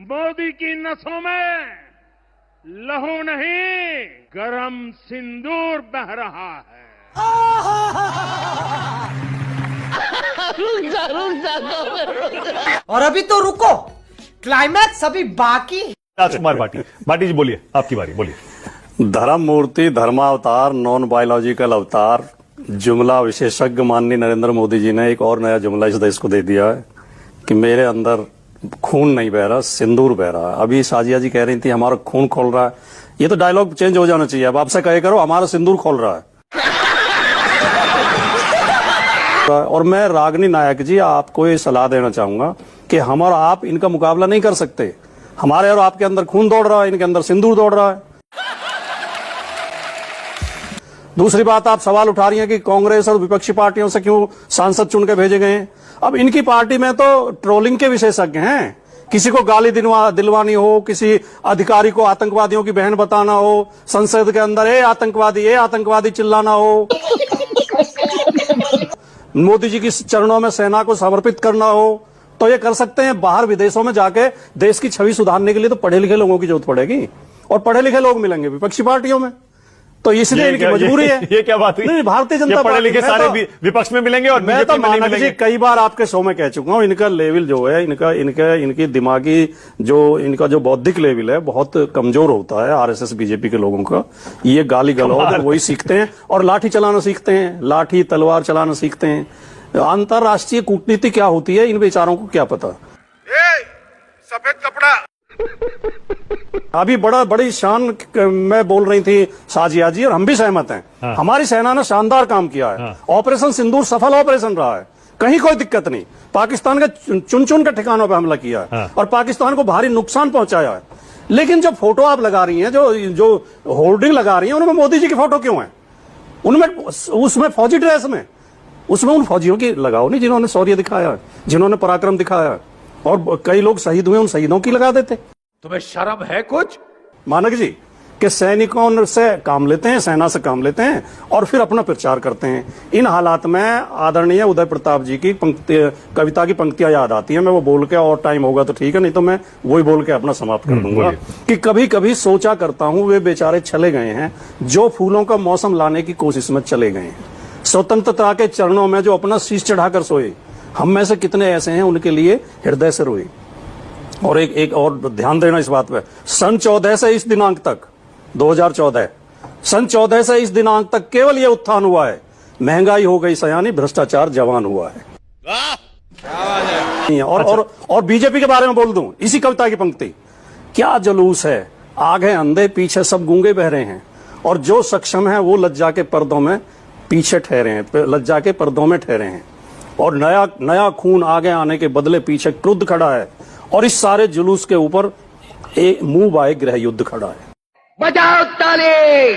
मोदी की नसों में लहू नहीं, गरम सिंदूर बह रहा है। और अभी तो रुको, क्लाइमैक्स अभी बाकी। राजकुमार भाटी जी बोलिए, आपकी बारी, बोलिए। धर्म मूर्ति, धर्मावतार, नॉन बायोलॉजिकल अवतार, जुमला विशेषज्ञ माननीय नरेंद्र मोदी जी ने एक और नया जुमला इस देश को दे दिया है कि मेरे अंदर खून नहीं बह रहा, सिंदूर बह रहा है। अभी साजिया जी कह रही थी हमारा खून खोल रहा है, ये तो डायलॉग चेंज हो जाना चाहिए। अब आपसे कहे करो हमारा सिंदूर खोल रहा है। और मैं रागनी नायक जी आपको ये सलाह देना चाहूंगा कि हम और आप इनका मुकाबला नहीं कर सकते। हमारे और आपके अंदर खून दौड़ रहा है, इनके अंदर सिंदूर दौड़ रहा है। दूसरी बात, आप सवाल उठा रही हैं कि कांग्रेस और विपक्षी पार्टियों से क्यों सांसद चुन के भेजे गए हैं। अब इनकी पार्टी में तो ट्रोलिंग के विशेषज्ञ हैं। किसी को गाली दिलवानी हो, किसी अधिकारी को आतंकवादियों की बहन बताना हो, संसद के अंदर ए आतंकवादी चिल्लाना हो, मोदी जी की चरणों में सेना को समर्पित करना हो, तो ये कर सकते हैं। बाहर विदेशों में जाके देश की छवि सुधारने के लिए तो पढ़े लिखे लोगों की जरूरत पड़ेगी, और पढ़े लिखे लोग मिलेंगे विपक्षी पार्टियों में, तो इसलिए इनकी मजबूरी है। ये क्या बात हुई? नहीं, भारतीय जनता पढ़े लिखे सारे विपक्ष में मिलेंगे और मैं तो मानक जी कई बार आपके शो में कह चुका हूं, इनका लेवल जो है, इनकी दिमागी इनका जो बौद्धिक लेवल है बहुत कमजोर होता है। आरएसएस बीजेपी के लोगों का ये गाली गलौज वही सीखते हैं और लाठी चलाना सीखते हैं, लाठी तलवार चलाना सीखते हैं। अंतरराष्ट्रीय कूटनीति क्या होती है इन बेचारों को क्या पता। सफेद कपड़ा अभी बड़ी शान में बोल रही थी साजिया जी, और हम भी सहमत हैं। हाँ। हमारी सेना ने शानदार काम किया है। हाँ। ऑपरेशन सिंदूर सफल ऑपरेशन रहा है, कहीं कोई दिक्कत नहीं। पाकिस्तान के चुन के ठिकानों पर हमला किया है। हाँ। और पाकिस्तान को भारी नुकसान पहुंचाया है। लेकिन जो फोटो आप लगा रही हैं, जो होर्डिंग लगा रही हैं, उनमें मोदी जी की फोटो क्यों है? उनमें उसमें फौजी ड्रेस में, उसमें उन फौजियों की लगाओ नहीं जिन्होंने शौर्य दिखाया है, जिन्होंने पराक्रम दिखाया है। और कई लोग शहीद हुए, उन शहीदों की लगा देते। तुम्हें शर्म है कुछ? मानक जी कि सैनिकों से काम लेते हैं, सेना से काम लेते हैं और फिर अपना प्रचार करते हैं। इन हालात में आदरणीय उदय प्रताप जी की कविता की पंक्तियां याद आती हैं। मैं वो बोल के, और टाइम होगा तो ठीक है, नहीं तो मैं वही बोल के अपना समाप्त कर दूंगा कि कभी कभी सोचा करता हूं वे बेचारे चले गए हैं जो फूलों का मौसम लाने की कोशिश में चले गए हैं। स्वतंत्रता के चरणों में जो अपना शीश चढ़ाकर सोए, हम में से कितने ऐसे हैं उनके लिए हृदय से रोए। और एक और ध्यान देना इस बात पे, सन 14 से इस दिनांक तक, 2014 सन 14 से इस दिनांक तक केवल ये उत्थान हुआ है, महंगाई हो गई सयानी, भ्रष्टाचार जवान हुआ है। और बीजेपी के बारे में बोल दूं, इसी कविता की पंक्ति, क्या जुलूस है, आगे अंधे पीछे सब गूंगे बह रहे हैं, और जो सक्षम है वो लज्जा के पर्दों में पीछे ठहरे हैं, लज्जा के पर्दों में ठहरे हैं। और नया खून आगे आने के बदले पीछे क्रुद्ध खड़ा है, और इस सारे जुलूस के ऊपर एक मुंह बाए गृह युद्ध खड़ा है। बजाओ ताली।